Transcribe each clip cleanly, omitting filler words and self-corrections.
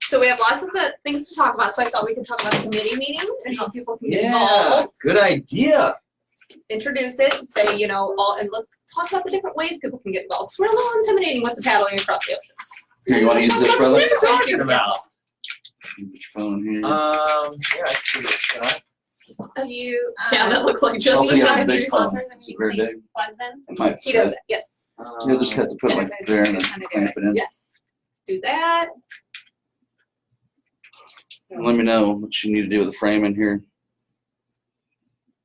So we have lots of things to talk about, so I thought we could talk about committee meetings and how people can get involved. Good idea. Introduce it and say, you know, talk about the different ways people can get involved. Because we're a little intimidating with the paddling across the ocean. Here, you want to use this, brother? What are you talking about? Get your phone here. Yeah, I can give it a shot. Yeah, that looks like just Hopefully you have a besides big phone. It's a rare day. It might He does fit. it, yes. You'll just have to put it like there and then clamp it in. Yes. Do that. And let me know what you need to do with the frame in here.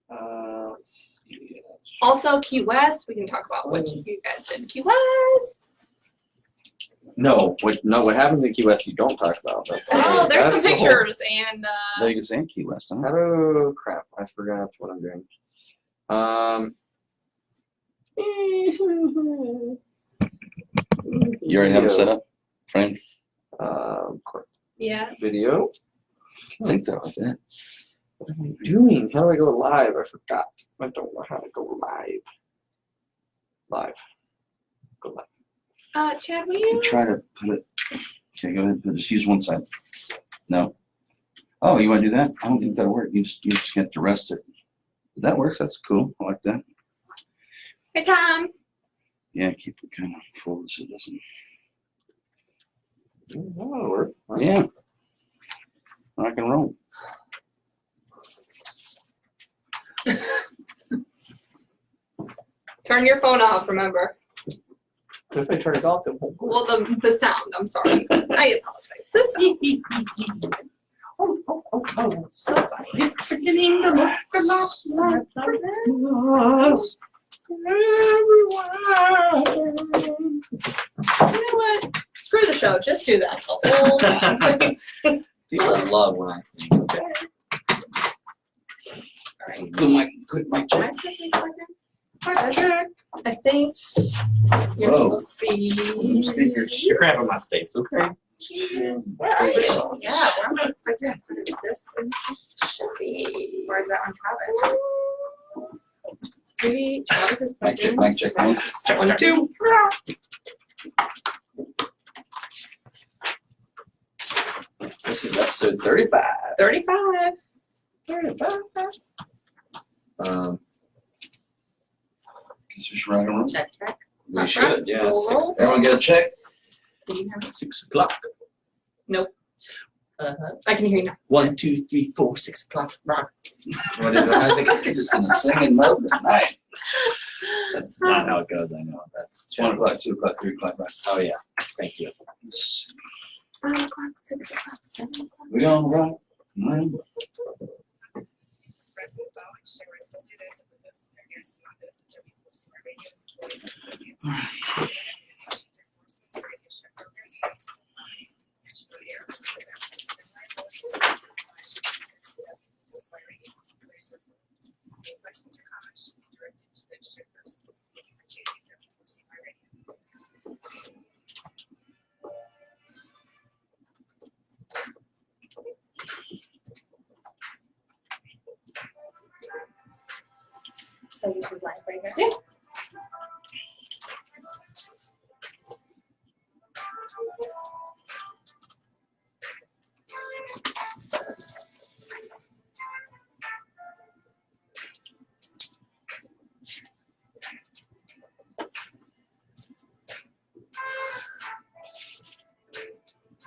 Let's see. Also, Key West, we can talk about what you guys did in Key West. No, what happens in Key West you don't talk about. Oh, there's That's some the whole- pictures and Vegas and Key West, huh? Oh crap! I forgot what I'm doing. You already have it set up? Frame? yeah. Video. I think that was it. What am I doing? How do I go live? I forgot. I don't know how to go live. Go live. Chad, will you? Try to put it. Okay, go ahead. Just use one side. No. Oh, you want to do that? I don't think that'll work. You just get to rest it. That works. That's cool. I like that. Hey, Tom. Yeah, keep it kind of full so it doesn't. That'll work. Yeah. Rock and roll. Turn your phone off, remember. If I turn it off, it won't work. Well, the sound, I'm sorry. I apologize. The sound. Oh. So funny. It's beginning to look a lot like Christmas. You know what? Screw the show. Just do that the whole time. People love when I sing. Good mic Am check. I supposed to be talking? I think you're Whoa. supposed to be. Speakers. You're cramping my space, okay? Where are you? Yeah, where am I? Right there. What is this? Should be. Where's that on Travis? Maybe Travis is Mic check, putting. mic check, mic Check 1, 2. This is episode 35. 35. Guess we should rock and roll. Check. We should, yeah. It's Roll. 6, Everyone get a check? Do you have it? 6 o'clock. Nope. I can hear you now. 1, 2, 3, 4, 6 o'clock. Rock. What is it? I think I just in a singing mode tonight. That's not how it goes. I know. That's It's 1 o'clock, 2 o'clock, 3 o'clock. Right. Oh yeah. Thank you. 5 o'clock, 6 o'clock, 7 o'clock. We on rock. So you should line right here too.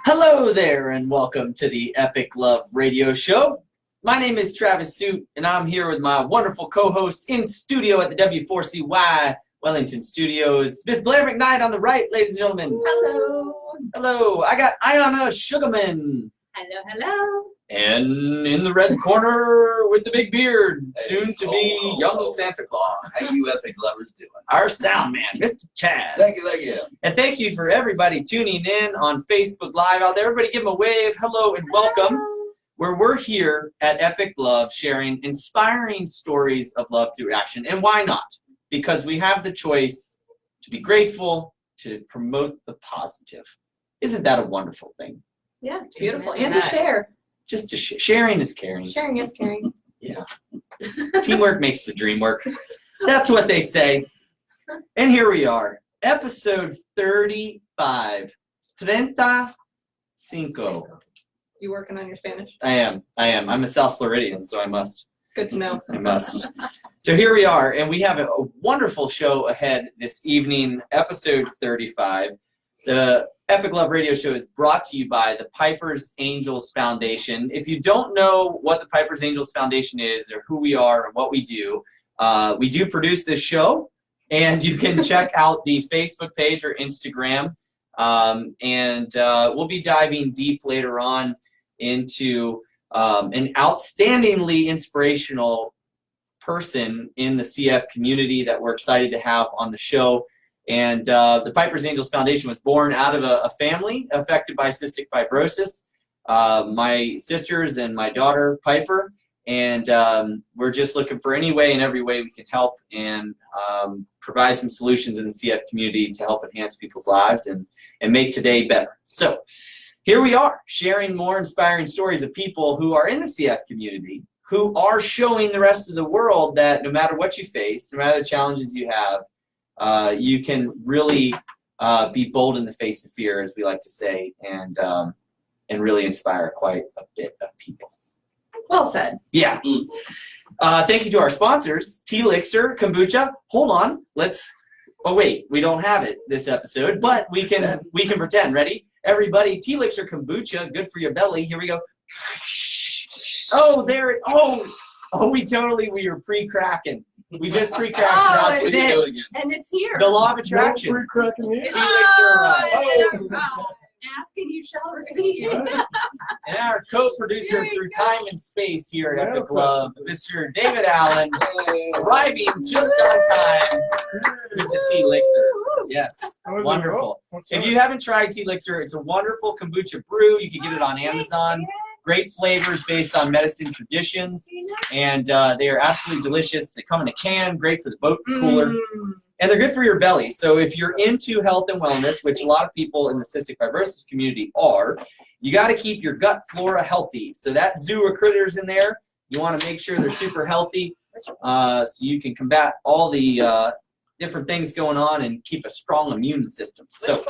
Hello there, and welcome to the Epic Love Radio Show. My name is Travis Suit, and I'm here with my wonderful co-hosts in studio at the W4CY Wellington Studios. Miss Blair McKnight on the right, ladies and gentlemen. Hello. Hello. I got Ayana Sugarman. Hello. And in the red corner with the big beard, soon to be young Santa Claus. How you epic lovers doing? Our sound man, Mr. Chad. Thank you, thank you. And thank you for everybody tuning in on Facebook Live out there. Everybody give them a wave. Hello and welcome. Where we're here at Epic Love sharing inspiring stories of love through action. And why not? Because we have the choice to be grateful, to promote the positive. Isn't that a wonderful thing? Yeah, it's beautiful. And to share. Just to sharing is caring. Sharing is caring. Yeah. Teamwork makes the dream work. That's what they say. And here we are. Episode 35. 35. Cinco. You working on your Spanish? I am. I'm a South Floridian, so I must. Good to know. I must. So here we are, and we have a wonderful show ahead this evening, episode 35. The Epic Love Radio Show is brought to you by the Piper's Angels Foundation. If you don't know what the Piper's Angels Foundation is or who we are and what we do produce this show, and you can check out the Facebook page or Instagram, and we'll be diving deep later on into an outstandingly inspirational person in the CF community that we're excited to have on the show. And the Piper's Angels Foundation was born out of a family affected by cystic fibrosis. My sisters and my daughter, Piper, and we're just looking for any way and every way we can help and provide some solutions in the CF community to help enhance people's lives and make today better. So here we are, sharing more inspiring stories of people who are in the CF community, who are showing the rest of the world that no matter what you face, no matter the challenges you have, you can really be bold in the face of fear, as we like to say, and really inspire quite a bit of people. Well said. Yeah. Thank you to our sponsors, T-Lixer, Kombucha. Hold on, oh wait, we don't have it this episode, but we can pretend. Ready? Everybody, T-Lixer Kombucha, good for your belly. Here we go. Oh, there. Oh, we are pre-cracking. We just pre-cracked it out today. And it's here. The law of attraction. No pre-cracking here. T-Lixer arrives. Ask and you shall receive. And our co-producer through time and space here at Epic Love, Mr. David Allen, arriving just on time with the T-Lixer. Yes, wonderful. If you haven't tried T-Lixer, it's a wonderful kombucha brew. You can get it on Amazon. Great flavors based on medicine traditions, and they are absolutely delicious. They come in a can, great for the boat cooler, and they're good for your belly. So if you're into health and wellness, which a lot of people in the cystic fibrosis community are, you got to keep your gut flora healthy. So that zoo of critters in there, you want to make sure they're super healthy, so you can combat all the different things going on and keep a strong immune system. So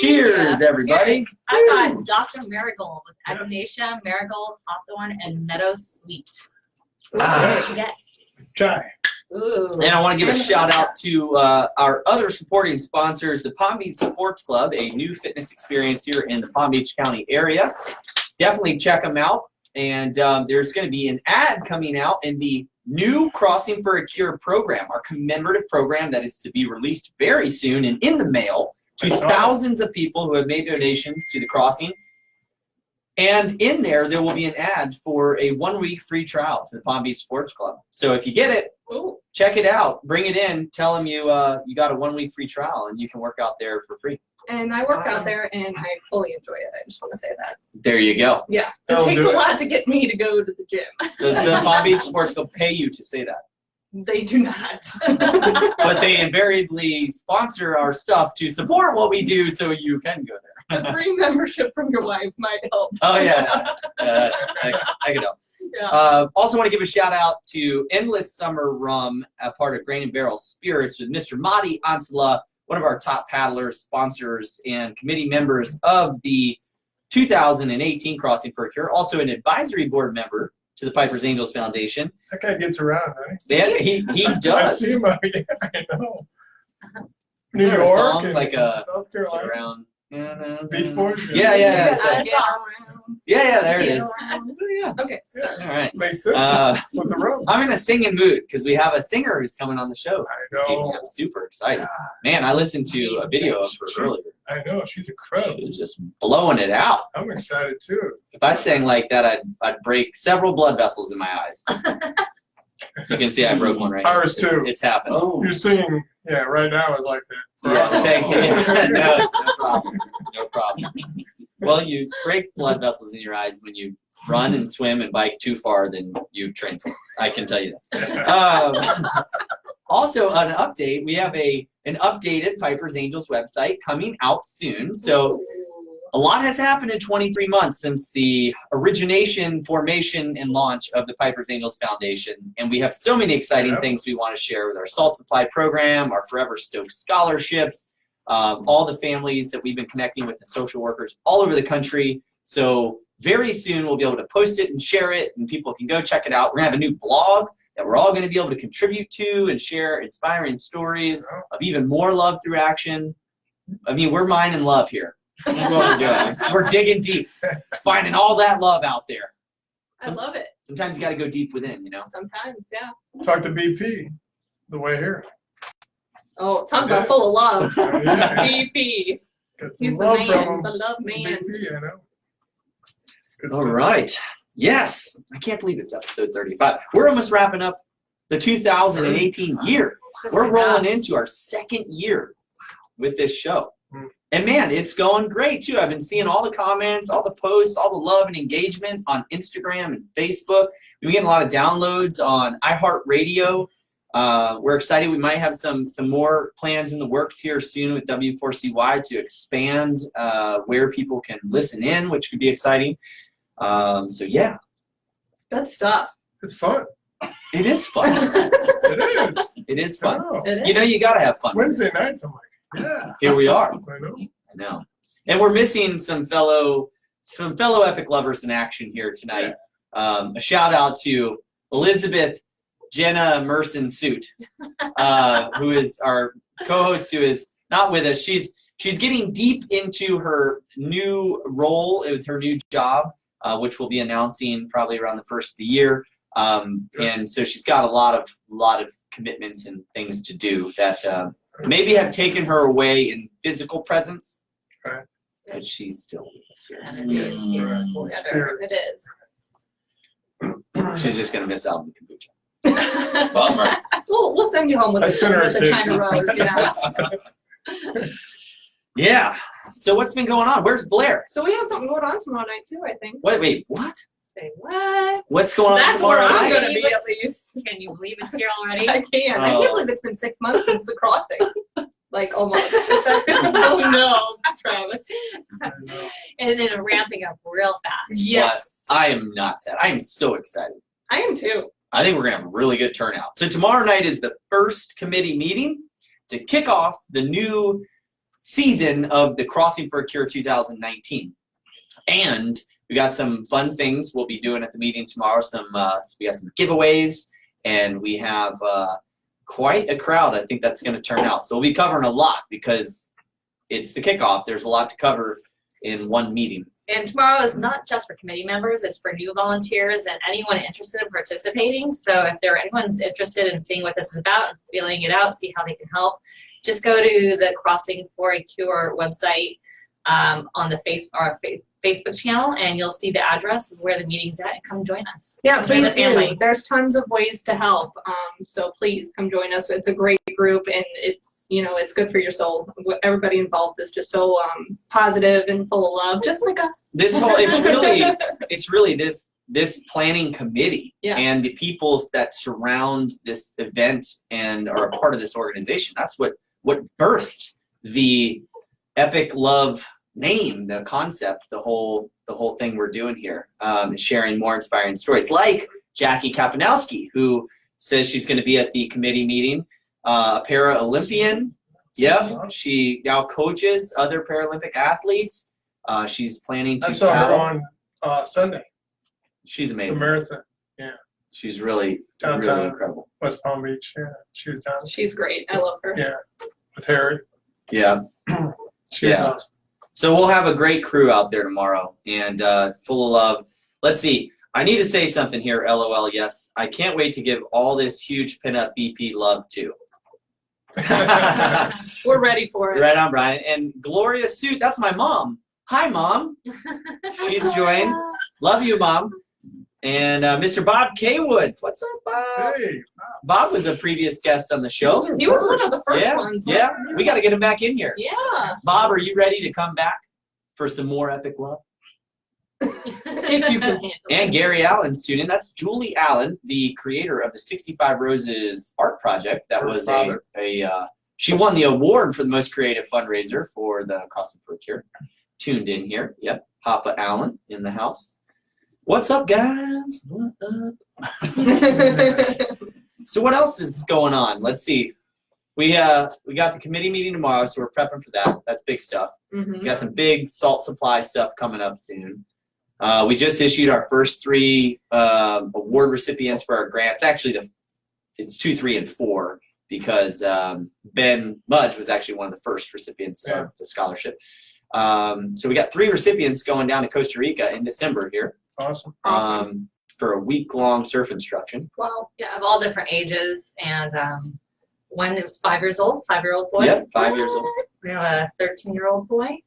cheers, everybody. Cheers. I got Dr. Marigold with Echinacea, Marigold, Hawthorn, and Meadow Sweet. What you get? Chai. Ooh. And I want to give a shout out to our other supporting sponsors, the Palm Beach Sports Club, a new fitness experience here in the Palm Beach County area. Definitely check them out. And there's going to be an ad coming out in the new Crossing for a Cure program, our commemorative program that is to be released very soon and in the mail to thousands of people who have made donations to the Crossing. And in there will be an ad for a 1-week free trial to the Palm Beach Sports Club. So if you get it, check it out, bring it in, tell them you got a 1-week free trial, and you can work out there for free. And I work out there, and I fully enjoy it. I just want to say that. There you go. Yeah, it takes a lot to get me to go to the gym. Does the Palm Beach Sports Club pay you to say that? They do not. But they invariably sponsor our stuff to support what we do, so you can go there. A free membership from your wife might help. Oh yeah, I can help. Yeah. Also want to give a shout out to Endless Summer Rum, a part of Grain and Barrel Spirits, with Mr. Madi Ansala, one of our top paddlers, sponsors, and committee members of the 2018 Crossing for a Cure. Also an advisory board member to the Piper's Angels Foundation. That guy gets around, right? Yeah, he does. I see him. I know. New Is there a York, song and like South Carolina. around? Beach Boys. Yeah. There it is. Okay, so All right. Makes sense. With the room. I'm in a singing mood because we have a singer who's coming on the show this I evening. know. I'm super excited. Man, I listened to a video of her earlier. I know. She's incredible. She was just blowing it out. I'm excited too. If I sang like that, I'd break several blood vessels in my eyes. You can see I broke one right now. Ours too. It's happening. You're singing, right now is like that. Yeah, thank you. No problem. No problem. Well, you break blood vessels in your eyes when you run and swim and bike too far than you've trained for. I can tell you that. Also, an update. We have an updated Piper's Angels website coming out soon. So a lot has happened in 23 months since the origination, formation, and launch of the Piper's Angels Foundation. And we have so many exciting things we want to share with our Salt Supply program, our Forever Stoked scholarships, all the families that we've been connecting with, the social workers all over the country. So very soon we'll be able to post it and share it, and people can go check it out. We're gonna have a new blog that we're all going to be able to contribute to and share inspiring stories of even more love through action. I mean, we're mining love here. That's what we're doing. We're digging deep, finding all that love out there. I love it. Sometimes you got to go deep within, you know? Sometimes, yeah. Talk to BP the way here. Oh, talk about full of love. Yeah. BP. Get some He's the love man, from the him. love man. BP, I know. It's good All stuff. right. Yes. I can't believe it's episode 35. We're almost wrapping up the 2018 year. We're rolling into our second year with this show. And man, it's going great too. I've been seeing all the comments, all the posts, all the love and engagement on Instagram and Facebook. We've been getting a lot of downloads on iHeartRadio. We're excited. We might have some more plans in the works here soon with W4CY to expand where people can listen in, which could be exciting. So yeah. Good stuff. It's fun. It is fun. It is. It is fun. Oh. It is. You know, you got to have fun. Wednesday nights, I'm like, yeah, Here we are. I know. I know. And we're missing some fellow epic lovers in action here tonight. A shout out to Elizabeth Jenna Merson Suit, who is our co-host, who is not with us. She's getting deep into her new role with her new job, which we'll be announcing probably around the first of the year. And so she's got a lot of commitments and things to do that maybe have taken her away in physical presence, Right. but she's still with us here. Yes, it is here. Yes, Spirit. it is. She's just gonna miss out on the kombucha. Bummer. We'll send you home with I sent her the a China Rose, yeah. Yeah. So what's been going on? Where's Blair? So we have something going on tomorrow night too, I think. Wait, what? Say what? What's going on That's where tomorrow I'm night? gonna be at least. Can you believe it's here already? I can't. I Oh. can't believe it's been 6 months since the crossing. Like almost. Oh no, Travis. I know. And it's ramping up real fast. Yes. I am not sad. I am so excited. I am too. I think we're gonna have a really good turnout. So tomorrow night is the first committee meeting to kick off the new season of the Crossing for a Cure 2019. And we got some fun things we'll be doing at the meeting tomorrow. So we got some giveaways, and we have quite a crowd. I think that's going to turn out. So we'll be covering a lot because it's the kickoff. There's a lot to cover in one meeting. And tomorrow is not just for committee members, it's for new volunteers and anyone interested in participating. So if anyone's interested in seeing what this is about and feeling it out, see how they can help, just go to the Crossing for a Cure website on the Facebook channel, and you'll see the address of where the meeting's at, and come join us. Yeah, Join please the family. do. There's tons of ways to help. So please come join us. It's a great group, and it's it's good for your soul. Everybody involved is just so positive and full of love, just like us. This whole it's really this planning committee Yeah. and the people that surround this event and are a part of this organization. That's what birthed the Epic Love name, the concept, the whole thing we're doing here, sharing more inspiring stories, like Jackie Kapanowski, who says she's going to be at the committee meeting, a para-Olympian. Yep, she now coaches other Paralympic athletes. She's planning to I saw her paddle. on Sunday, She's the amazing. marathon, She's really Downtown. incredible. West Palm Beach. Yeah, she was down. She's great. I love her. Yeah, with Harry. Yeah. She was Yeah. awesome. So we'll have a great crew out there tomorrow, and full of love. Let's see. I need to say something here. LOL. Yes, I can't wait to give all this huge pinup BP love to. We're ready for it. Right on, Brian. And Gloria Suit. That's my mom. Hi, Mom. She's joined. Love you, Mom. And Mr. Bob Kaywood. What's up, Bob? Hey, Bob was a previous guest on the show. He was one of the first Yeah, ones. yeah. We got to get him back in here. Yeah. Bob, are you ready to come back for some more epic love? If you can handle it. And Gary Allen's tuned in. That's Julie Allen, the creator of the 65 Roses art project. That Her was father. she won the award for the most creative fundraiser for the Crossing for a Cure. Tuned in here. Yep. Papa Allen in the house. What's up, guys? What up? So what else is going on? Let's see. we got the committee meeting tomorrow, so we're prepping for that. That's big stuff. Mhm. We got some big salt supply stuff coming up soon. We just issued our first 3 award recipients for our grants. Actually, it's 2, 3, and 4 because Ben Mudge was actually one of the first recipients of the scholarship. So we got 3 recipients going down to Costa Rica in December here. Awesome. For a week-long surf instruction. Wow. Yeah, of all different ages, and one is 5 years old, 5-year-old boy. Yep, 5 years old. We have a 13-year-old boy,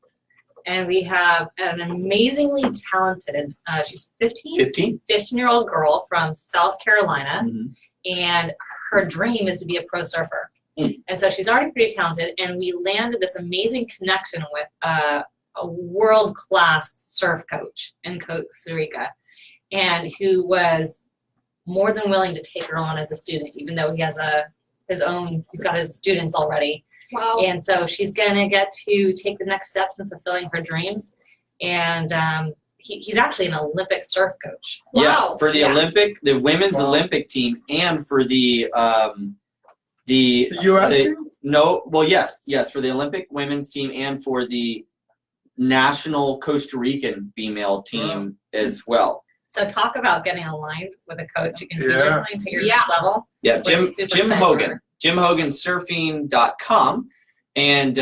and we have an amazingly talented, she's 15? 15-year-old girl from South Carolina, Mhm. and her dream is to be a pro surfer. Mm. And so she's already pretty talented, and we landed this amazing connection with a world-class surf coach in Costa Rica, and who was more than willing to take her on as a student, even though he has he's got his students already. Wow. And so she's gonna get to take the next steps in fulfilling her dreams. And he's actually an Olympic surf coach. Yeah, for the Yeah. women's Wow. Olympic team, and for the The U.S. team? yes, for the Olympic women's team and for the national Costa Rican female team as well. So talk about getting aligned with a coach. You can teach Yeah. something to your Yeah. next level. Yeah, We're super Jim excited Hogan, for her. JimHoganSurfing.com. And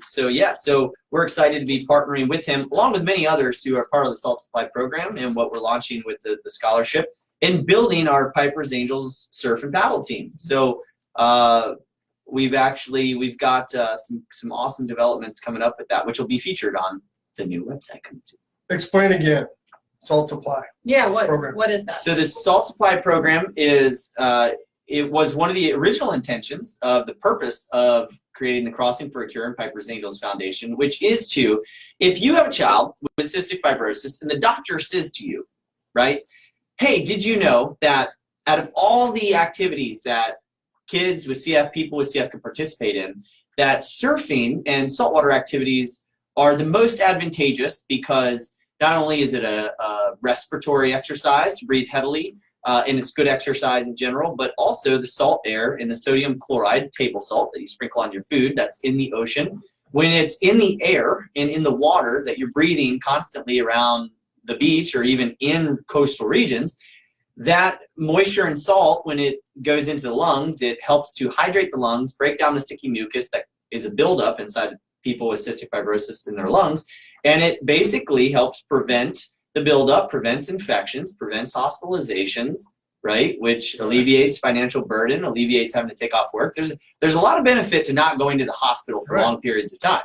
so we're excited to be partnering with him, along with many others who are part of the Salt Supply program and what we're launching with the scholarship and building our Piper's Angels surf and paddle team. So we've got some awesome developments coming up with that, which will be featured on the new website coming soon. Explain again. Salt supply. Yeah. Program. What is that? So the Salt Supply program is it was one of the original intentions of the purpose of creating the Crossing for a Cure and Piper's Angels Foundation, which is to, if you have a child with cystic fibrosis and the doctor says to you, right, hey, did you know that out of all the activities that kids with CF, people with CF can participate in, that surfing and saltwater activities are the most advantageous because not only is it a respiratory exercise to breathe heavily, and it's good exercise in general, but also the salt air and the sodium chloride, table salt that you sprinkle on your food that's in the ocean, when it's in the air and in the water that you're breathing constantly around the beach or even in coastal regions, that moisture and salt, when it goes into the lungs, it helps to hydrate the lungs, break down the sticky mucus that is a buildup inside people with cystic fibrosis in their lungs, and it basically helps prevent the buildup, prevents infections, prevents hospitalizations, right? Which alleviates financial burden, alleviates having to take off work. There's a lot of benefit to not going to the hospital for long periods of time,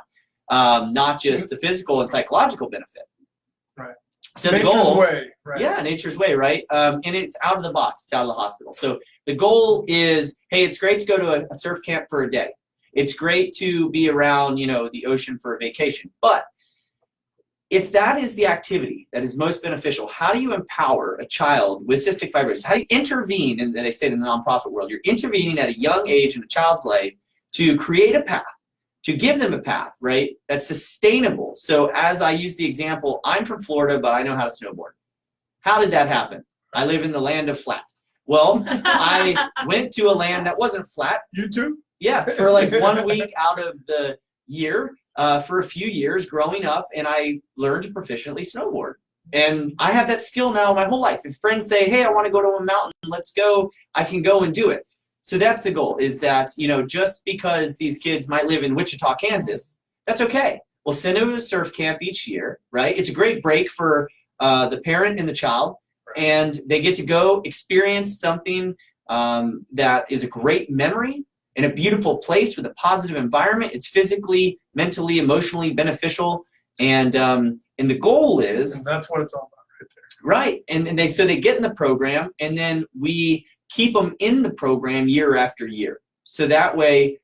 not just the physical and psychological benefit. Right. So Nature's the goal, way. Right. yeah, nature's way, right? And it's out of the box, it's out of the hospital. So the goal is, hey, it's great to go to a surf camp for a day. It's great to be around, the ocean for a vacation. But if that is the activity that is most beneficial, how do you empower a child with cystic fibrosis? How do you intervene, and they say in the nonprofit world, you're intervening at a young age in a child's life to create a path, to give them a path, right, that's sustainable. So as I use the example, I'm from Florida, but I know how to snowboard. How did that happen? I live in the land of flat. Well, I went to a land that wasn't flat. You too? Yeah, for like 1 week out of the year, for a few years growing up, and I learned to proficiently snowboard. And I have that skill now my whole life. If friends say, hey, I want to go to a mountain, let's go, I can go and do it. So that's the goal, is that, just because these kids might live in Wichita, Kansas, that's okay. We'll send them to a surf camp each year, right? It's a great break for the parent and the child, and they get to go experience something that is a great memory in a beautiful place with a positive environment. It's physically, mentally, emotionally beneficial, and the goal is, And that's what it's all about right there. right. And they get in the program, and then we keep them in the program year after year. So that way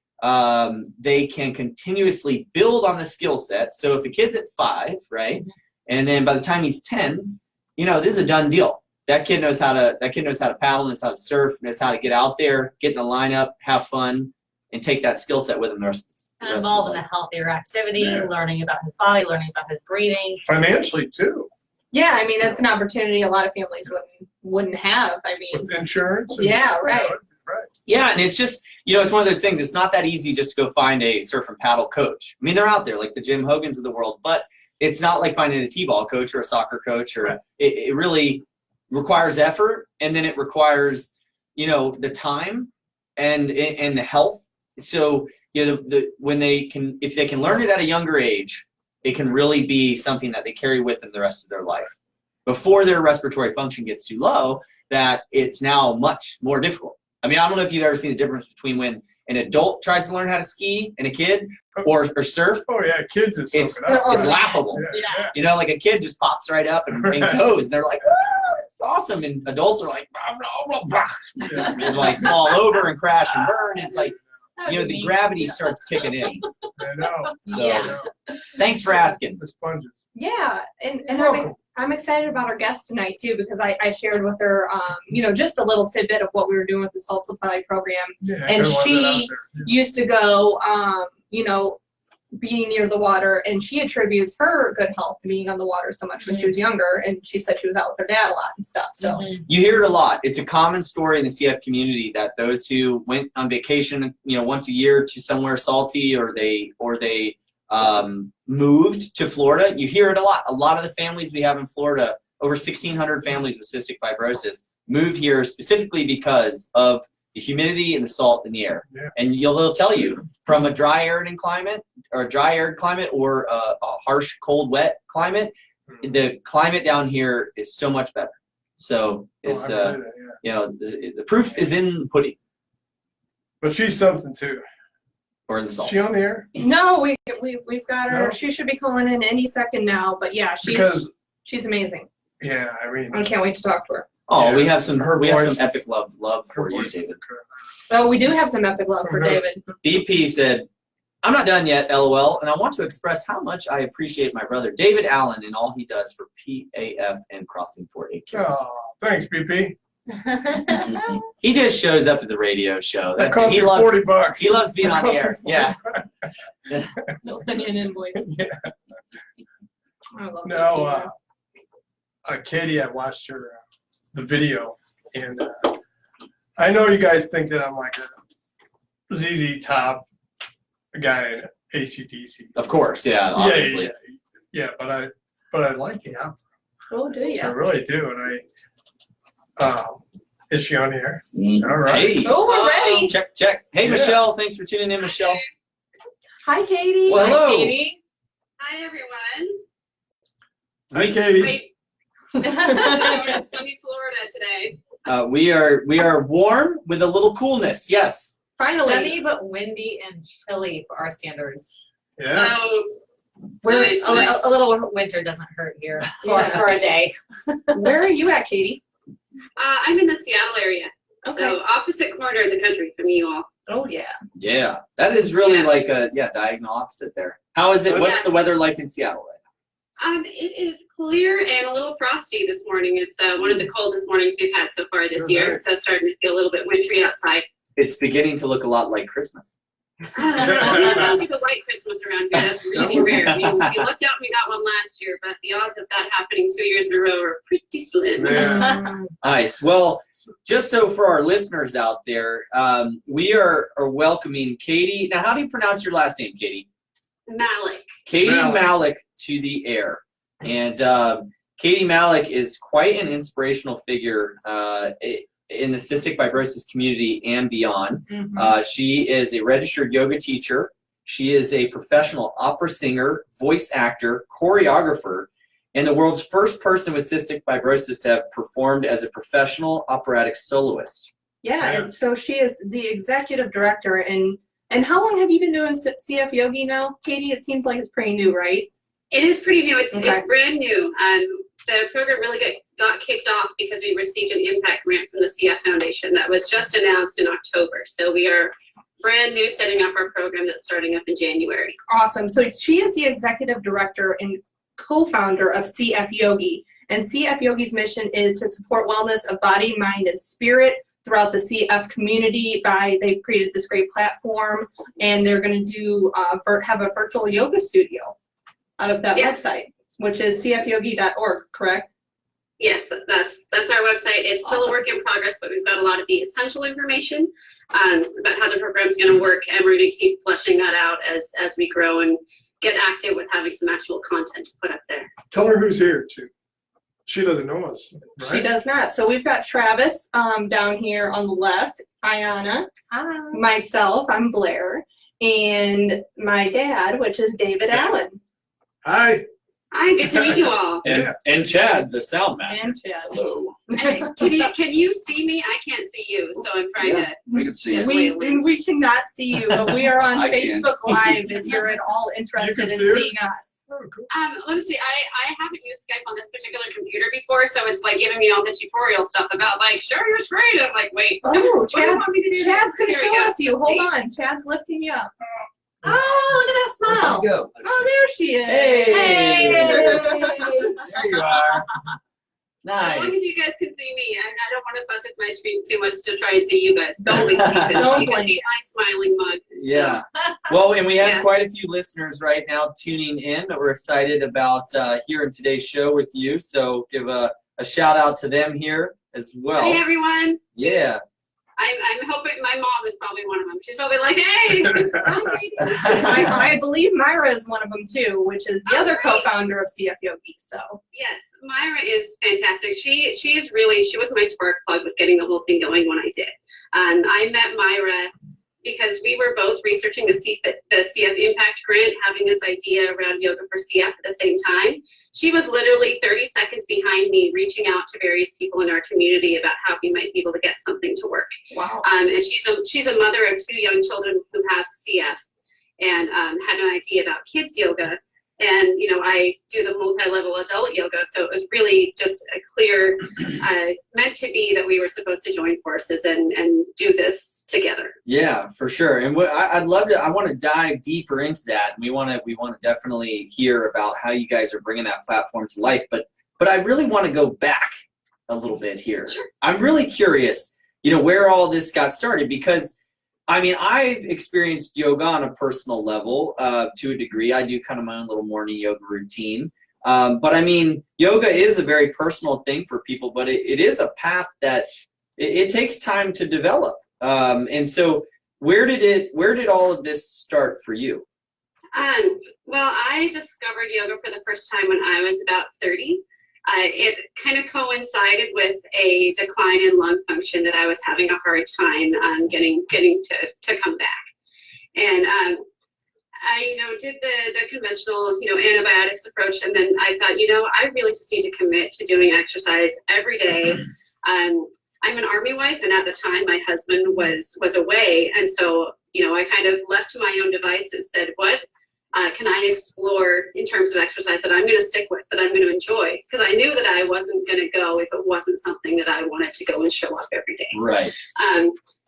they can continuously build on the skill set. So if a kid's at 5, right, and then by the time he's 10, this is a done deal. That kid knows how to paddle, knows how to surf, knows how to get out there, get in the lineup, have fun, and take that skill set with him the rest of his And involved in a healthier activity, Yeah. learning about his body, learning about his breathing. Financially too, Yeah, I mean that's an opportunity a lot of families wouldn't have. I mean, with insurance. Yeah, right. Right. Yeah, and it's just, it's one of those things. It's not that easy just to go find a surf and paddle coach. I mean, they're out there like the Jim Hogans of the world, but it's not like finding a t-ball coach or a soccer coach. Or it really requires effort, and then it requires, the time and the health. So when if they can learn it at a younger age, it can really be something that they carry with them the rest of their life. Before their respiratory function gets too low, that it's now much more difficult. I mean, I don't know if you've ever seen the difference between when an adult tries to learn how to ski and a kid or surf. Oh yeah, kids is It's laughable. Yeah. Like a kid just pops right up and goes, and they're like, "Oh, this is awesome!" And adults are like, blah, blah, blah, and like fall over and crash and burn. It's like, the gravity starts kicking in. I know. So, Yeah. thanks for asking. The sponges. Yeah, and You're welcome. I'm excited about our guest tonight too, because I shared with her, just a little tidbit of what we were doing with the salt supply program. Yeah, And I wanted that out she there. Yeah. used to go, being near the water, and she attributes her good health to being on the water so much when she was younger, and she said she was out with her dad a lot and stuff. So Mhm. You hear it a lot. It's a common story in the CF community that those who went on vacation, once a year to somewhere salty, or they moved to Florida. You hear it a lot. A lot of the families we have in Florida, over 1,600 families with cystic fibrosis, move here specifically because of the humidity and the salt in the air. Yeah. And they'll tell you, from a dry arid climate or a harsh cold wet climate, the climate down here is so much better. So it's I believe that, the proof is in the pudding But she's something too. or in the Is salt. she on the air? no, we've got her. No? She should be calling in any second now. But yeah, Because she's amazing. yeah, I mean, I can't wait to talk to her. Oh, Yeah. we have some Her we have voice some is- epic love her for you, voice is David. incredible. Oh, we do have some epic love for Mhm. David. BP said, "I'm not done yet, LOL, and I want to express how much I appreciate my brother David Allen and all he does for PAF and Crossing 4-H. Oh, thanks, BP. He just shows up at the radio show. That That's cost he me loves. $40. He loves being That on the cost me air. $40. Yeah. He'll send you an invoice. Yeah. I love No, Katie, I watched her the video, and I know you guys think that I'm like a ZZ Top guy in AC/DC. Of course, yeah, obviously. Yeah, but I like the opera. Oh, do I you? really do, and is she on the air? Mm. All right. Hey, Oh, we're ready. check. Hey, Yeah. Michelle, thanks for tuning in, Michelle. Hi, Katie. Well, hello. Katie. Hi, everyone. Hi, Katie. Great. In sunny Florida today. We are warm with a little coolness. Yes. Finally. Sunny but windy and chilly for our standards. Yeah. So, We're Nice, nice. a little winter doesn't hurt here Yeah. for a day. Where are you at, Katie? I'm in the Seattle area. Okay. So opposite corner of the country from you all. Oh, yeah. Yeah. That is really Yeah. like a diagonal opposite there. How is it? What's the weather like in Seattle right It is clear and a little frosty this morning. It's one of the coldest mornings we've had so far this Oh, year. nice. So it's starting to feel a little bit wintry outside. It's beginning to look a lot like Christmas. We don't get a white Christmas around here. That's really rare. We lucked out and we got one last year, but the odds of that happening 2 years in a row are pretty slim. Yeah. Nice. Well, just so for our listeners out there, we are welcoming Katie. Now, how do you pronounce your last name, Katie? Malik. Katie Malik. Malik to the air. And Katie Malik is quite an inspirational figure in the cystic fibrosis community and beyond. She is a registered yoga teacher. She is a professional opera singer, voice actor, choreographer, and the world's first person with cystic fibrosis to have performed as a professional operatic soloist. Yeah, and so she is the executive director. And how long have you been doing CF Yogi now, Katie? It seems like it's pretty new, right? It is pretty new. It's Okay. brand new. The program really got kicked off because we received an impact grant from the CF Foundation that was just announced in October. So we are brand new, setting up our program that's starting up in January. Awesome. So she is the executive director and co-founder of CF Yogi. And CF Yogi's mission is to support wellness of body, mind, and spirit throughout the CF community. They've created this great platform, and they're going to have a virtual yoga studio out of that Yes. website, which is cfyogi.org, correct? Yes, that's our website. It's still a work in progress, but we've got a lot of the essential information about how the program's going to work, and we're going to keep fleshing that out as we grow and get active with having some actual content to put up there. Tell her who's here too. She doesn't know us, right? She does not. So we've got Travis down here on the left, Ayana, Hi. myself, I'm Blair, and my dad, which is David Allen. Hi. Hi, good to meet you all. And Chad, the sound man. And Chad. Hello. And can you see me? I can't see you, so I'm trying Yeah, to. we can see it. We cannot see you, but we are on I can. Facebook Live if you're at all interested in see her? seeing us. Oh, cool. Let me see. I haven't used Skype on this particular computer before, so it's like giving me all the tutorial stuff about like share your screen. I'm like, wait, Oh, what do you Chad, want me to do? Chad's going to Here we show go. us you. Hold See? on. Chad's lifting you up. Oh, look at that smile. Go. Oh, there she is. Hey. Hey. There you are. As long as Nice. you guys can see me, I don't want to fuss with my screen too much to try and see you guys. Don't- Always keep it. don't You can blame see my smiling mug. so. Yeah. Well, and we have Yeah. quite a few listeners right now tuning in that we're excited about hearing today's show with you. So give a shout out to them here as well. Hey everyone. Yeah. I'm hoping my mom is probably one of them. She's probably like, hey. I believe Myra is one of them too, which is the Oh, other great. co-founder of CF Yogi. So Yes, Myra is fantastic. She was my spark plug with getting the whole thing going when I did. I met Myra because we were both researching the CF Impact Grant, having this idea around yoga for CF at the same time. She was literally 30 seconds behind me, reaching out to various people in our community about how we might be able to get something to work. wow. And she's a mother of 2 young children who have CF, and had an idea about kids yoga. And I do the multi-level adult yoga, so it was really just a clear, meant to be that we were supposed to join forces and do this together. Yeah, for sure. And I'd love to. I want to dive deeper into that. We want to definitely hear about how you guys are bringing that platform to life. But I really want to go back a little bit here. Sure. I'm really curious, where all this got started, because I mean, I've experienced yoga on a personal level to a degree. I do kind of my own little morning yoga routine. But I mean, yoga is a very personal thing for people, but it is a path that it takes time to develop. And so where did all of this start for you? Well, I discovered yoga for the first time when I was about 30. It kind of coincided with a decline in lung function that I was having a hard time getting to come back. And I did the conventional antibiotics approach, and then I thought I really just need to commit to doing exercise every day. I'm an Army wife, and at the time my husband was away, and so I kind of left to my own devices, said what can I explore in terms of exercise that I'm going to stick with, that I'm going to enjoy, because I knew that I wasn't going to go if it wasn't something that I wanted to go and show up every day. Right.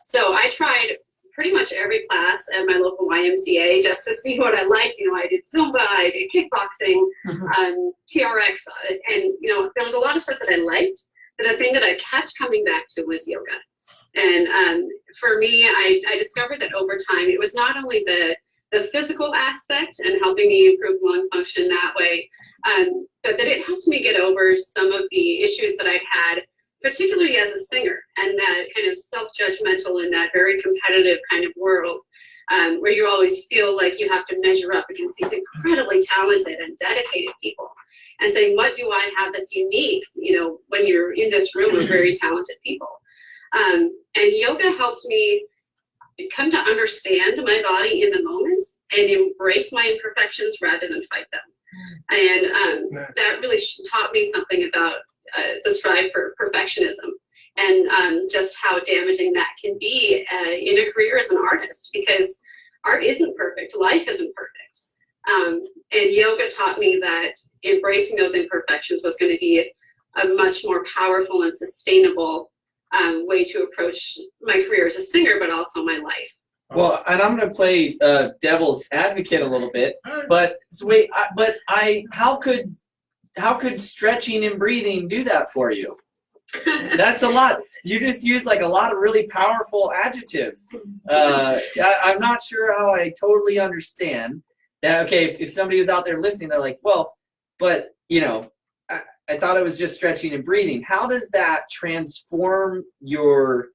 So I tried pretty much every class at my local YMCA just to see what I liked. I did Zumba, I did kickboxing, TRX, and there was a lot of stuff that I liked, but the thing that I kept coming back to was yoga. And for me, I discovered that over time, it was not only the physical aspect and helping me improve lung function that way, but that it helped me get over some of the issues that I'd had, particularly as a singer, and that kind of self-judgmental in that very competitive kind of world, where you always feel like you have to measure up against these incredibly talented and dedicated people, and saying, what do I have that's unique, when you're in this room of very talented people. And yoga helped me come to understand my body in the moment and embrace my imperfections rather than fight them. And Nice. that really taught me something about the strive for perfectionism, and just how damaging that can be in a career as an artist, because art isn't perfect, life isn't perfect. And yoga taught me that embracing those imperfections was going to be a much more powerful and sustainable way to approach my career as a singer, but also my life. Well, and I'm going to play devil's advocate a little bit, but so wait, how could stretching and breathing do that for you? That's a lot. You just use like a lot of really powerful adjectives. I'm not sure how I totally understand that. Okay, if somebody is out there listening, they're like, well, but I thought it was just stretching and breathing. How does that transform your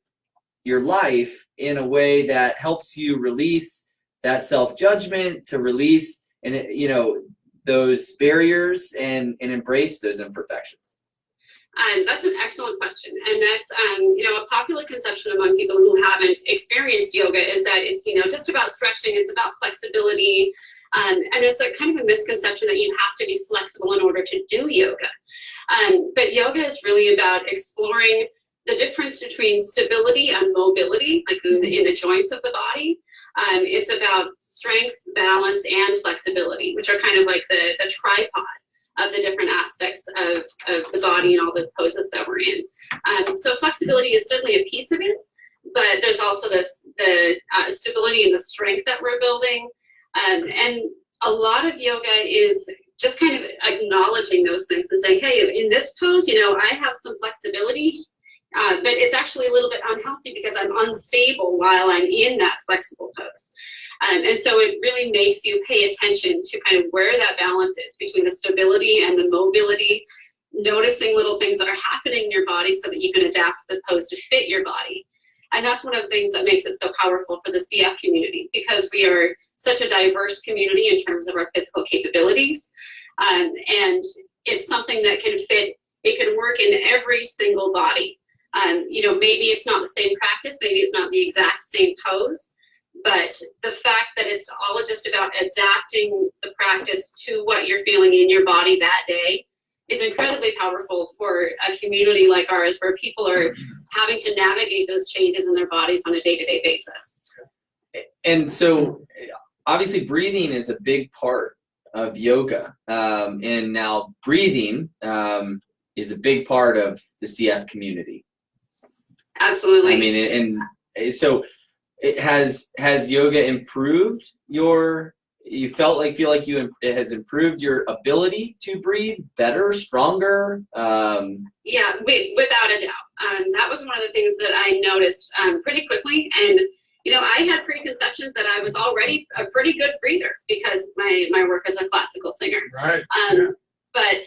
life in a way that helps you release that self-judgment, to release and those barriers and embrace those imperfections? That's an excellent question, and that's a popular conception among people who haven't experienced yoga is that it's just about stretching, it's about flexibility, and it's a kind of a misconception that you have to be flexible in order to do yoga. But yoga is really about exploring the difference between stability and mobility, like in the joints of the body. It's about strength, balance, and flexibility, which are kind of like the tripod of the different aspects of the body and all the poses that we're in. So flexibility is certainly a piece of it, but there's also the stability and the strength that we're building. And a lot of yoga is just kind of acknowledging those things and saying, hey, in this pose, I have some flexibility, but it's actually a little bit unhealthy because I'm unstable while I'm in that flexible pose. And so it really makes you pay attention to kind of where that balance is between the stability and the mobility, noticing little things that are happening in your body so that you can adapt the pose to fit your body. And that's one of the things that makes it so powerful for the CF community, because we are such a diverse community in terms of our physical capabilities. And it's something that can fit, it can work in every single body. Maybe it's not the same practice, maybe it's not the exact same pose, but the fact that it's all just about adapting the practice to what you're feeling in your body that day is incredibly powerful for a community like ours, where people are having to navigate those changes in their bodies on a day-to-day basis. And so obviously breathing is a big part of yoga. And now breathing is a big part of the CF community. Absolutely. I mean, and so it has yoga improved it has improved your ability to breathe better, stronger? Yeah, without a doubt. That was one of the things that I noticed pretty quickly. And, I had preconceptions that I was already a pretty good breather because my work as a classical singer. Right. But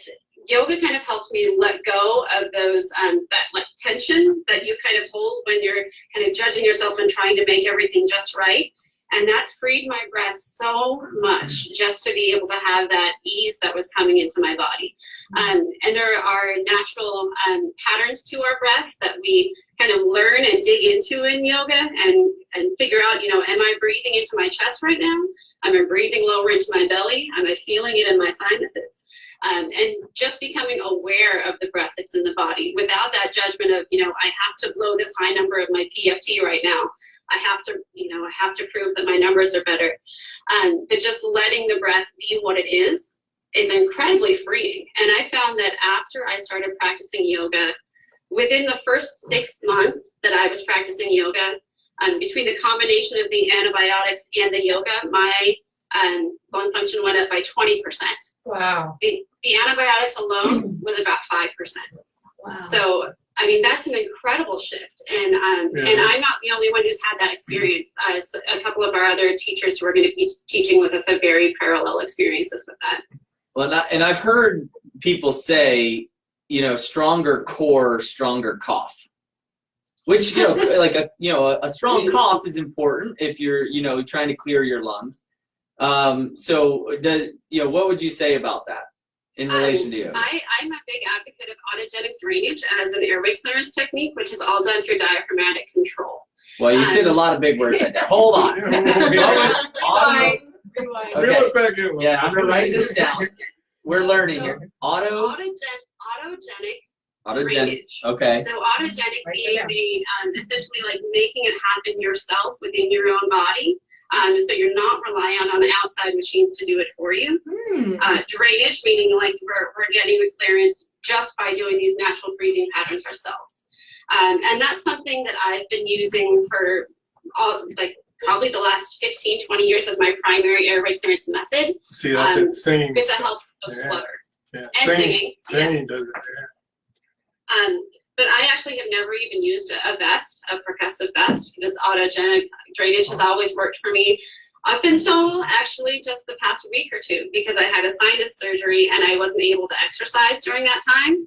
yoga kind of helped me let go of those, that tension that you kind of hold when you're kind of judging yourself and trying to make everything just right. And that freed my breath so much, just to be able to have that ease that was coming into my body. And there are natural patterns to our breath that we kind of learn and dig into in yoga and figure out, am I breathing into my chest right now? Am I breathing lower into my belly? Am I feeling it in my sinuses? And just becoming aware of the breath that's in the body without that judgment of, I have to blow this high number of my PFT right now. I have to prove that my numbers are better. But just letting the breath be what it is incredibly freeing. And I found that after I started practicing yoga, within the first 6 months that I was practicing yoga, between the combination of the antibiotics and the yoga, my lung function went up by 20%. Wow. The antibiotics alone was about 5%. Wow. So, I mean, that's an incredible shift. And and I'm not the only one who's had that experience. A couple of our other teachers who are going to be teaching with us have very parallel experiences with that. Well, and I've heard people say, stronger core, stronger cough. Which, like a strong cough is important if you're, trying to clear your lungs. So, what would you say about that in relation to you? I'm a big advocate of autogenic drainage as an airway clearance technique, which is all done through diaphragmatic control. Well, you said a lot of big words right there. Hold on. Rewind. Okay. Reel it back in. Yeah, I'm gonna write this down. We're learning here. Autogenic drainage. Okay. So autogenic being essentially like making it happen yourself within your own body. So you're not reliant on outside machines to do it for you. Drainage, meaning like we're getting the clearance just by doing these natural breathing patterns ourselves. And that's something that I've been using for probably the last 15, 20 years as my primary airway clearance method. See, that's it. Singing. With the help of flutter. Yeah. And singing. Singing does it. Yeah. But I actually have never even used a vest, a percussive vest, because autogenic drainage has always worked for me. up until actually just the past week or two, because I had a sinus surgery and I wasn't able to exercise during that time.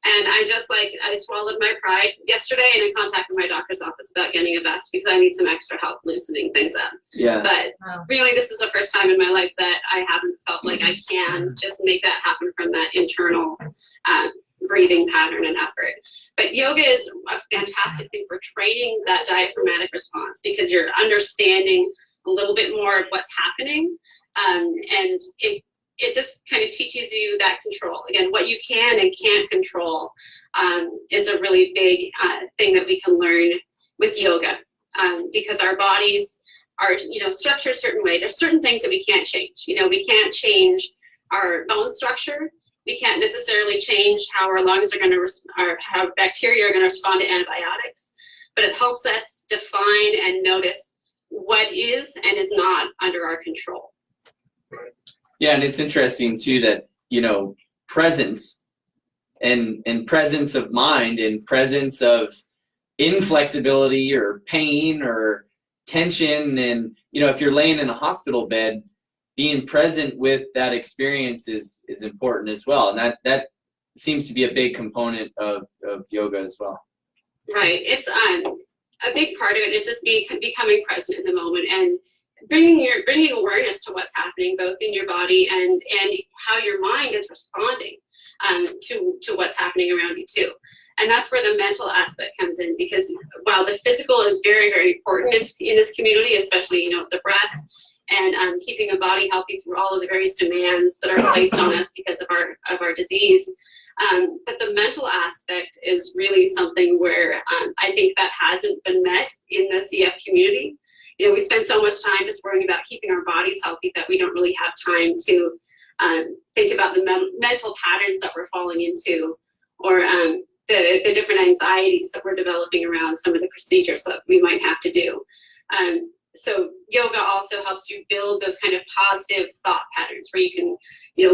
And I swallowed my pride yesterday, and I contacted my doctor's office about getting a vest because I need some extra help loosening things up. Yeah. But really, this is the first time in my life that I haven't felt like I can just make that happen from that internal breathing pattern and effort. But yoga is a fantastic thing for training that diaphragmatic response, because you're understanding a little bit more of what's happening, and it just kind of teaches you that control. Again, what you can and can't control is a really big thing that we can learn with yoga, because our bodies are, structured a certain way. There's certain things that we can't change. We can't change our bone structure. We can't necessarily change how our lungs are going to, or how bacteria are going to respond to antibiotics. But it helps us define and notice what is and is not under our control. Yeah, and it's interesting too that, presence and presence of mind and presence of inflexibility or pain or tension, and if you're laying in a hospital bed, being present with that experience is important as well. And that seems to be a big component of yoga as well. Right. It's a big part of it is just becoming present in the moment and bringing awareness to what's happening both in your body and how your mind is responding to what's happening around you too. And that's where the mental aspect comes in, because while the physical is very, very important in this community, especially the breath and keeping a body healthy through all of the various demands that are placed on us because of our disease. But the mental aspect is really something where I think that hasn't been met in the CF community. We spend so much time just worrying about keeping our bodies healthy that we don't really have time to think about the mental patterns that we're falling into, or the different anxieties that we're developing around some of the procedures that we might have to do. So yoga also helps you build those kind of positive thought patterns where you can,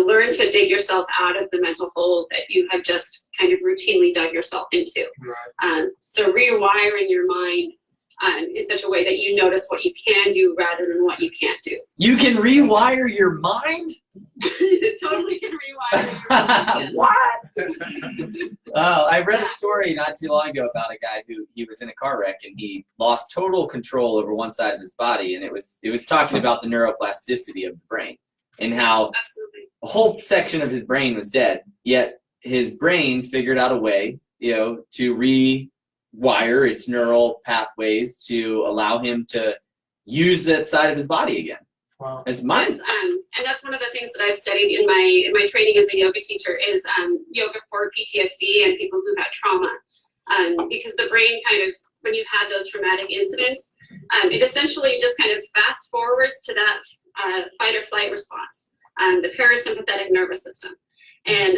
learn to dig yourself out of the mental hole that you have just kind of routinely dug yourself into. Right. So rewiring your mind in such a way that you notice what you can do rather than what you can't do. You can rewire your mind? You totally can rewire your mind. What? I read a story not too long ago about a guy who he was in a car wreck and he lost total control over one side of his body, and it was talking about the neuroplasticity of the brain and how Absolutely. a whole section of his brain was dead, yet his brain figured out a way, to rewire its neural pathways to allow him to use that side of his body again. Wow. It's mind. Yes, and that's one of the things that I've studied in my training as a yoga teacher is yoga for PTSD and people who had trauma. Because the brain kind of, when you've had those traumatic incidents, it essentially just kind of fast forwards to that fight or flight response, the parasympathetic nervous system. And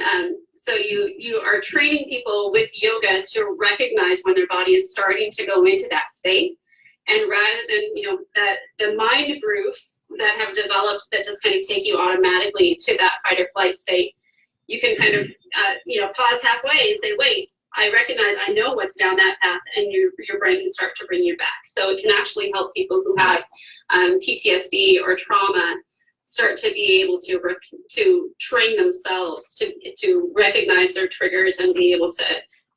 so you are training people with yoga to recognize when their body is starting to go into that state. And rather than, that the mind grooves that have developed that just kind of take you automatically to that fight or flight state, you can kind of, pause halfway and say, wait, I recognize, I know what's down that path, and your brain can start to bring you back. So it can actually help people who have PTSD or trauma start to be able to train themselves to recognize their triggers and be able to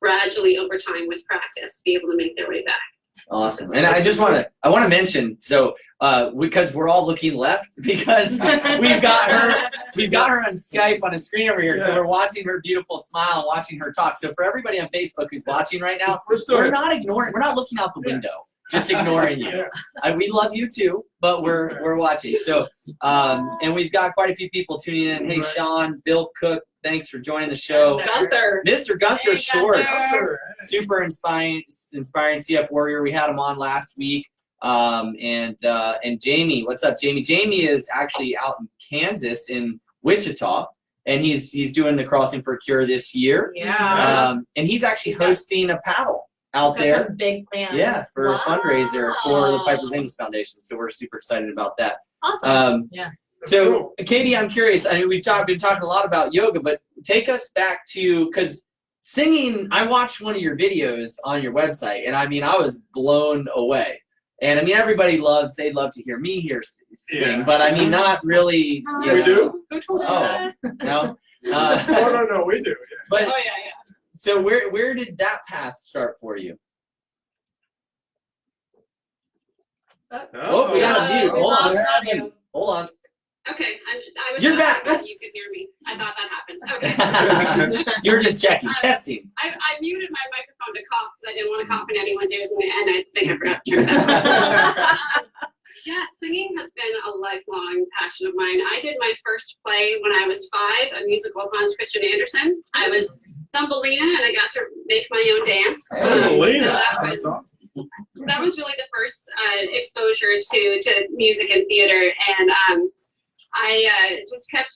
gradually over time with practice be able to make their way back. Awesome. And I just want to mention, so because we're all looking left because we've got her on Skype on a screen over here, so we're watching her beautiful smile and watching her talk. So for everybody on Facebook who's watching right now, we're not looking out the window, just ignoring you. We love you too, but we're watching. So and we've got quite a few people tuning in. Hey, Sean, Bill Cook, thanks for joining the show. Gunther. Mr. Gunther Schwartz, Gunther. super inspiring CF warrior. We had him on last week. And Jamie, what's up, Jamie? Jamie is actually out in Kansas in Wichita, and he's doing the Crossing for a Cure this year. Yeah. And he's actually hosting a paddle out there. Some big plans. Yeah, for a fundraiser for the Piper Wow. Amos Foundation. So we're super excited about that. Awesome. Yeah. So Katie, I'm curious. I mean, we've been talking a lot about yoga, but take us back to, because singing, I watched one of your videos on your website, and I mean, I was blown away. And I mean, everybody they'd love to hear me sing, Yeah. but I mean, not really. You We know. do? Who told you Oh, that? no. No, we do. Yeah. But Oh, yeah. so where did that path start for you? Oh, we got a mute. we Hold on. lost audio. Hold on. Okay, I was You're asking back. if you could hear me. I thought that happened. Okay. You're just checking, testing. I muted my microphone to cough because I didn't want to cough in anyone's ears, and I think I forgot to turn that on. Yeah, singing has been a lifelong passion of mine. I did my first play when I was 5, a musical of Hans Christian Andersen. I was Thumbelina, and I got to make my own dance. Thumbelina. So that was really the first exposure to music and theater, and I just kept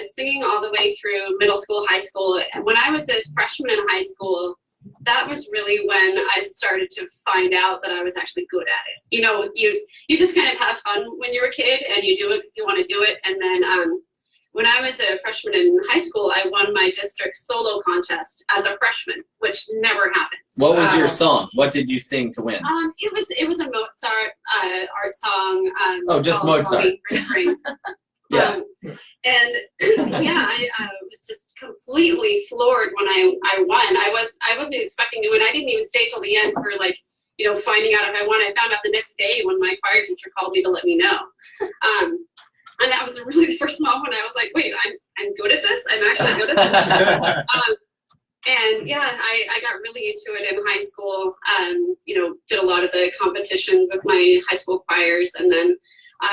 singing all the way through middle school, high school. And when I was a freshman in high school, that was really when I started to find out that I was actually good at it. You know, you just kind of have fun when you're a kid, and you do it because you want to do it. And then when I was a freshman in high school, I won my district solo contest as a freshman, which never happens. What was your song? What did you sing to win? It was a Mozart art song. Oh, just called Mozart. Longing for Spring. Yeah. And yeah, I was just completely floored when I won. I wasn't expecting to win. I didn't even stay till the end for finding out if I won. I found out the next day when my choir teacher called me to let me know. And that was really the first moment I was like, wait, I'm good at this. I'm actually good at this. And yeah, I got really into it in high school. Did a lot of the competitions with my high school choirs, and then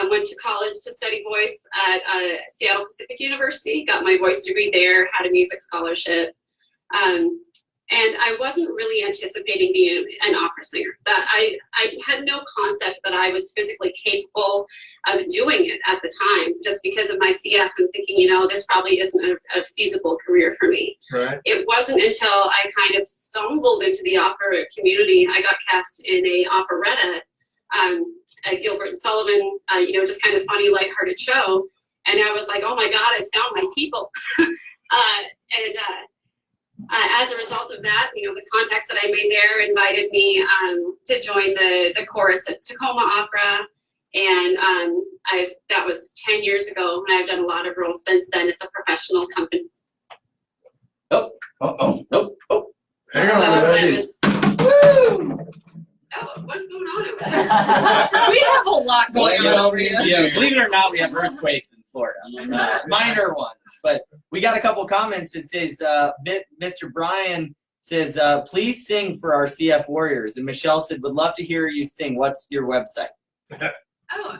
went to college to study voice at Seattle Pacific University, got my voice degree there, had a music scholarship. And I wasn't really anticipating being an opera singer. That I had no concept that I was physically capable of doing it at the time, just because of my CF and thinking, this probably isn't a feasible career for me. Right. It wasn't until I kind of stumbled into the opera community. I got cast in a operetta, Gilbert and Sullivan, just kind of funny, lighthearted show. And I was like, oh my God, I found my people. As a result of that, the contacts that I made there invited me to join the chorus at Tacoma Opera. And that was 10 years ago, and I've done a lot of roles since then. It's a professional company. Oh. Hang on. I was- Woo! Oh, what's going on over there? We have a lot going Blame it on. over you. Yeah, believe it or not, we have earthquakes in Florida. Minor ones, but we got a couple comments. It says, Mr. Brian says, please sing for our CF Warriors. And Michelle said, would love to hear you sing. What's your website? Oh,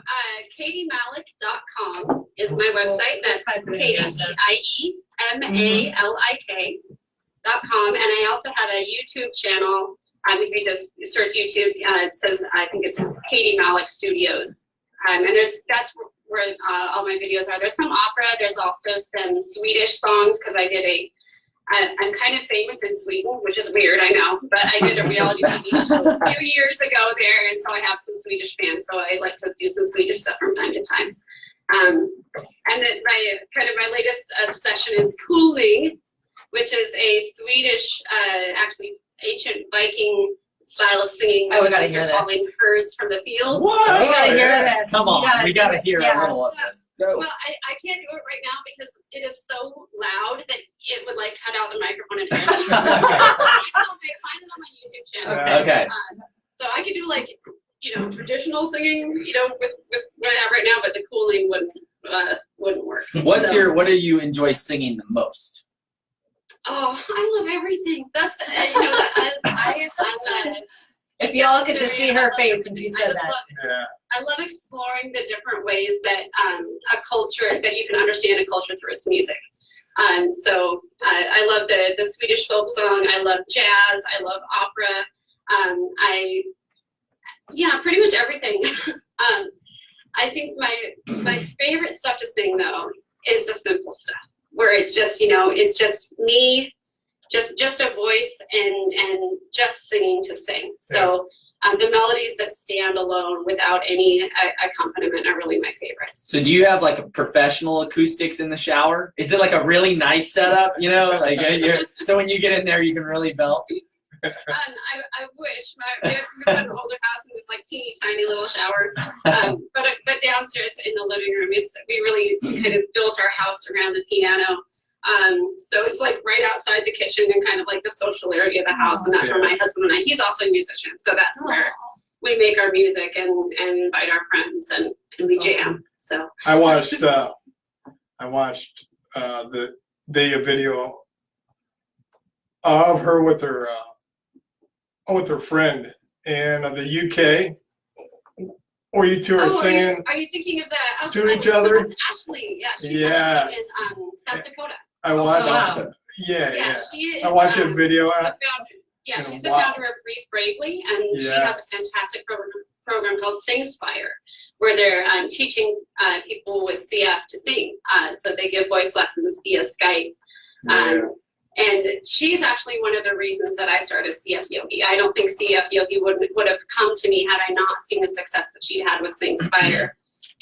katiemalik.com is my website. That's KatieMalik.com. And I also have a YouTube channel. If you just search YouTube, it says, I think it's Katie Malik Studios. And that's where all my videos are. There's some opera. There's also some Swedish songs, because I'm kind of famous in Sweden, which is weird, I know. But I did a reality TV show a few years ago there, and so I have some Swedish fans. So I like to do some Swedish stuff from time to time. And then my latest obsession is cooling, which is a Swedish, actually ancient Viking style of singing. Oh, we gotta hear calling this. herds from the fields. What? We gotta hear this. Come on, we gotta hear yeah. a little of this. Go. Well, I can't do it right now because it is so loud that it would cut out the microphone entirely. I'll find it on my YouTube channel. Okay. So I could do traditional singing, with what I have right now, but the cooling wouldn't work. What do you enjoy singing the most? Oh, I love everything. That's If y'all could just see her face when she said that. I love exploring the different ways that that you can understand a culture through its music. So I love the Swedish folk song. I love jazz. I love opera. Pretty much everything. I think my favorite stuff to sing though is the simple stuff, where it's just it's just me, just a voice and just singing to sing. So the melodies that stand alone without any accompaniment are really my favorites. So do you have like a professional acoustics in the shower? Is it like a really nice setup? So when you get in there, you can really belt. I wish. We have an older house and it's like teeny tiny little shower. But downstairs in the living room, we really kind of built our house around the piano. So it's like right outside the kitchen and kind of like the social area of the house. And that's where my husband and he's also a musician. So that's where we make our music and invite our friends and we jam. So I watched the video of her with her friend in the UK, where you two are singing. Are you thinking of that to each other? Ashley, yeah, she's actually in South Dakota. I watched. Wow. Yeah, she is. I watched a video. She's the founder of Breathe Bravely, and she has a fantastic program called Singspire, where they're teaching people with CF to sing. So they give voice lessons via Skype. And she's actually one of the reasons that I started CF Yogi. I don't think CF Yogi would have come to me had I not seen the success that she had with Singspire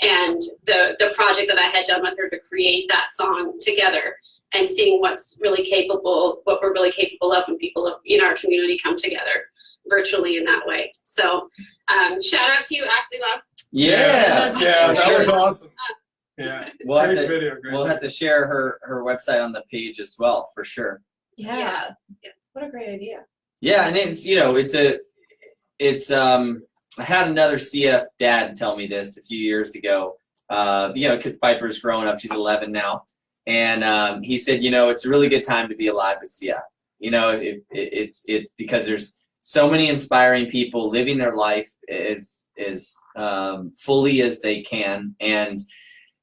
and the project that I had done with her to create that song together and seeing what we're really capable of when people in our community come together virtually in that way. So shout out to you, Ashley Love. Yeah, that was awesome. Yeah, we'll have to share her website on the page as well for sure. Yeah. What a great idea. Yeah, and I had another CF dad tell me this a few years ago. Because Piper's growing up, she's 11 now, and he said, it's a really good time to be alive with CF. It's because there's so many inspiring people living their life as fully as they can, and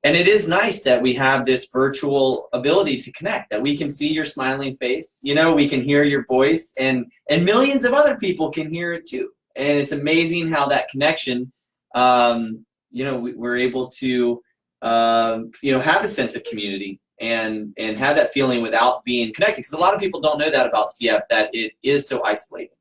it is nice that we have this virtual ability to connect, that we can see your smiling face, we can hear your voice, and millions of other people can hear it too. And it's amazing how that connection, we're able to, have a sense of community and have that feeling without being connected. Because a lot of people don't know that about CF, that it is so isolating.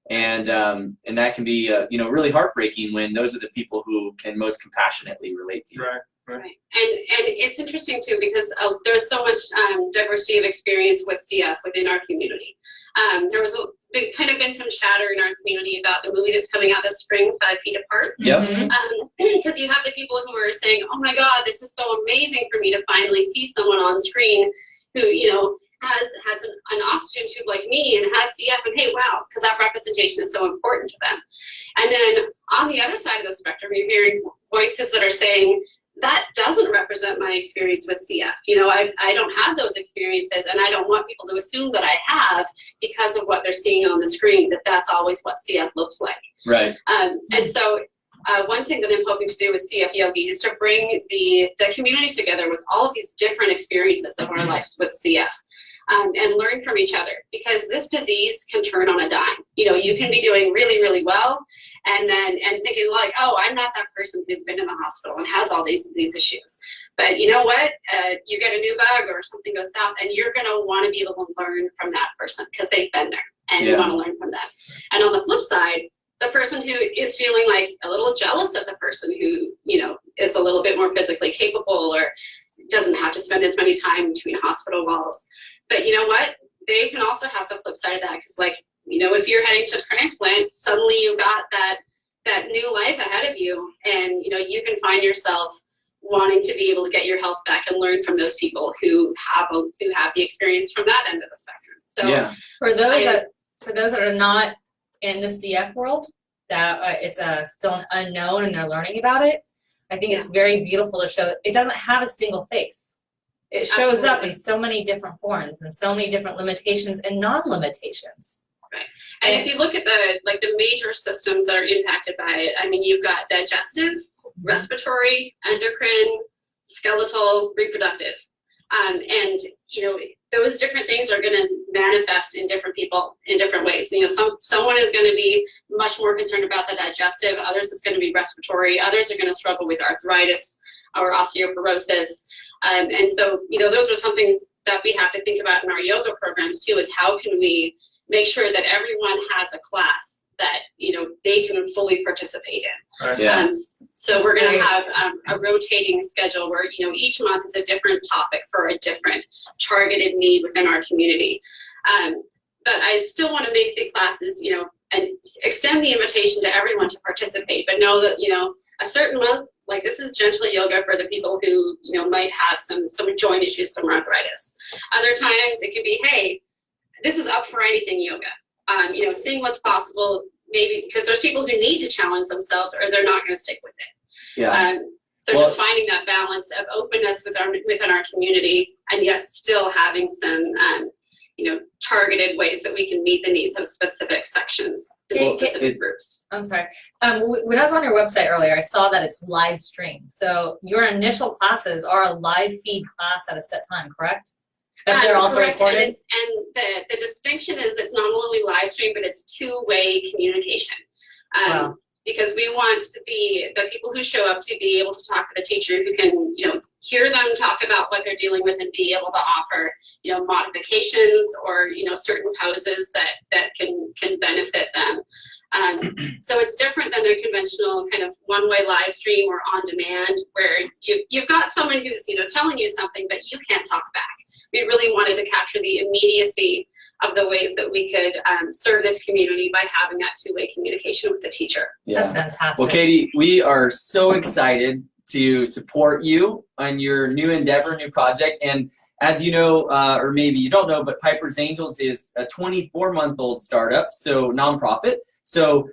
And that can be, really heartbreaking when those are the people who can most compassionately relate to you. Right. And it's interesting too because there's so much diversity of experience with CF within our community. There was kind of been some chatter in our community about the movie that's coming out this spring, 5 Feet Apart. Yep. Because you have the people who are saying, "Oh my God, this is so amazing for me to finally see someone on screen who has an oxygen tube like me and has CF, and hey, wow," because that representation is so important to them. And then on the other side of the spectrum, you're hearing voices that are saying, that doesn't represent my experience with CF. I don't have those experiences, and I don't want people to assume that I have because of what they're seeing on the screen, that that's always what CF looks like. Right. And so one thing that I'm hoping to do with CF Yogi is to bring the community together with all of these different experiences of our lives with CF. And learn from each other, because this disease can turn on a dime. You can be doing really, really well, and thinking like, oh, I'm not that person who's been in the hospital and has all these issues. But you know what? You get a new bug or something goes south, and you're going to want to be able to learn from that person because they've been there, and you want to learn from them. And on the flip side, the person who is feeling like a little jealous of the person who, is a little bit more physically capable or doesn't have to spend as many time between hospital walls. But you know what? They can also have the flip side of that, because if you're heading to transplant, suddenly you got that new life ahead of you, and you can find yourself wanting to be able to get your health back and learn from those people who have the experience from that end of the spectrum. So for those that are not in the CF world, that it's still an unknown and they're learning about it, I think it's very beautiful to show it doesn't have a single face. It shows up in so many different forms and so many different limitations and non-limitations. Right. And if you look at the major systems that are impacted by it, you've got digestive, respiratory, endocrine, skeletal, reproductive. And those different things are going to manifest in different people in different ways. Someone is going to be much more concerned about the digestive, others it's going to be respiratory, others are going to struggle with arthritis or osteoporosis. And so, those are some things that we have to think about in our yoga programs too, is how can we make sure that everyone has a class that, they can fully participate in. Right. Yeah. So we're going to have a rotating schedule where, each month is a different topic for a different targeted need within our community. but I still want to make the classes, and extend the invitation to everyone to participate, but know that, a certain month, like this is gentle yoga for the people who, might have some joint issues, some arthritis. Other times it could be, hey, this is up for anything yoga. Seeing what's possible, maybe because there's people who need to challenge themselves or they're not going to stick with it. Yeah. So just finding that balance of openness within our community, and yet still having some, targeted ways that we can meet the needs of specific sections and specific groups. I'm sorry. When I was on your website earlier, I saw that it's live streamed. So your initial classes are a live feed class at a set time, correct? But they're also Correct. recorded? And the distinction is it's not only live stream, but it's two-way communication. Wow. Because we want the people who show up to be able to talk to the teacher who can, hear them talk about what they're dealing with and be able to offer, modifications or, certain poses that can benefit them. So it's different than a conventional kind of one-way live stream or on demand where you've got someone who's, telling you something, but you can't talk back. We really wanted to capture the immediacy of the ways that we could serve this community by having that two-way communication with the teacher. Yeah. That's fantastic. Well, Katie, we are so excited to support you on your new endeavor, new project. And as you know, or maybe you don't know, but Piper's Angels is a 24-month-old startup, so nonprofit. So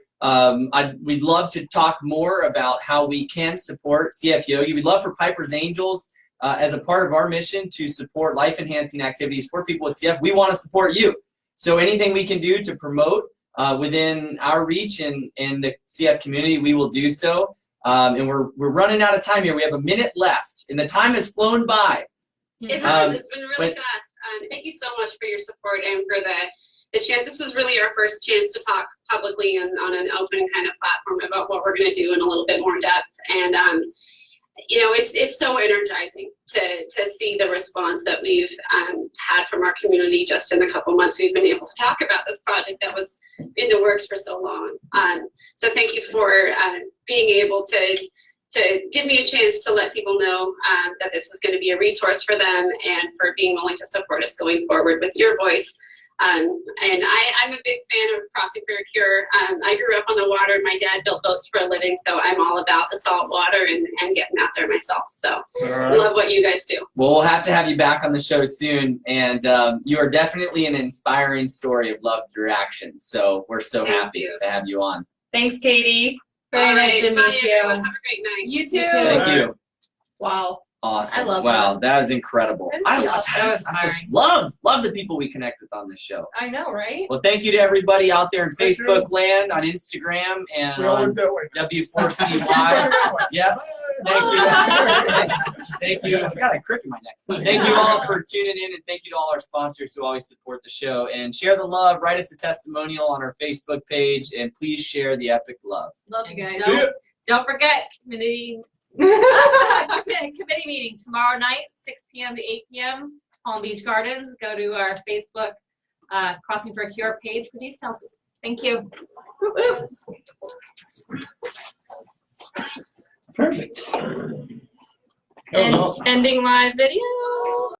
we'd love to talk more about how we can support CF Yogi. We'd love for Piper's Angels as a part of our mission to support life-enhancing activities for people with CF. We want to support you. So anything we can do to promote within our reach in the CF community, we will do so. And we're running out of time here. We have a minute left, and the time has flown by. It has. It's been really fast. Thank you so much for your support and for the chance. This is really our first chance to talk publicly and on an open kind of platform about what we're going to do in a little bit more depth. And it's so energizing to see the response that we've had from our community just in the couple months we've been able to talk about this project that was in the works for so long. So thank you for being able to give me a chance to let people know that this is going to be a resource for them and for being willing to support us going forward with your voice. And I'm a big fan of Crossing for a Cure. I grew up on the water. My dad built boats for a living, so I'm all about the salt water and getting out there myself. So I love what you guys do. Well, we'll have to have you back on the show soon. And you are definitely an inspiring story of love through action. So we're so happy to have you on. Thanks, Katie. Very nice to meet you. Have a great night. You too. Thank you. Wow. Awesome. I love wow, that. that was incredible. I So just love the people we connect with on this show. I know, right? Well, thank you to everybody out there in Thank you. Facebook land, on Instagram, and We all on went that way. W4CY. Yeah. Thank you. Thank you. I got a crick in my neck. Thank you all for tuning in, and thank you to all our sponsors who always support the show. And share the love. Write us a testimonial on our Facebook page, and please share the epic love. Love you guys. See ya. Don't forget committee meeting tomorrow night, 6 p.m. to 8 p.m. Palm Beach Gardens. Go to our Facebook Crossing for a Cure page for details. Thank you. Perfect. That was awesome. Ending live video.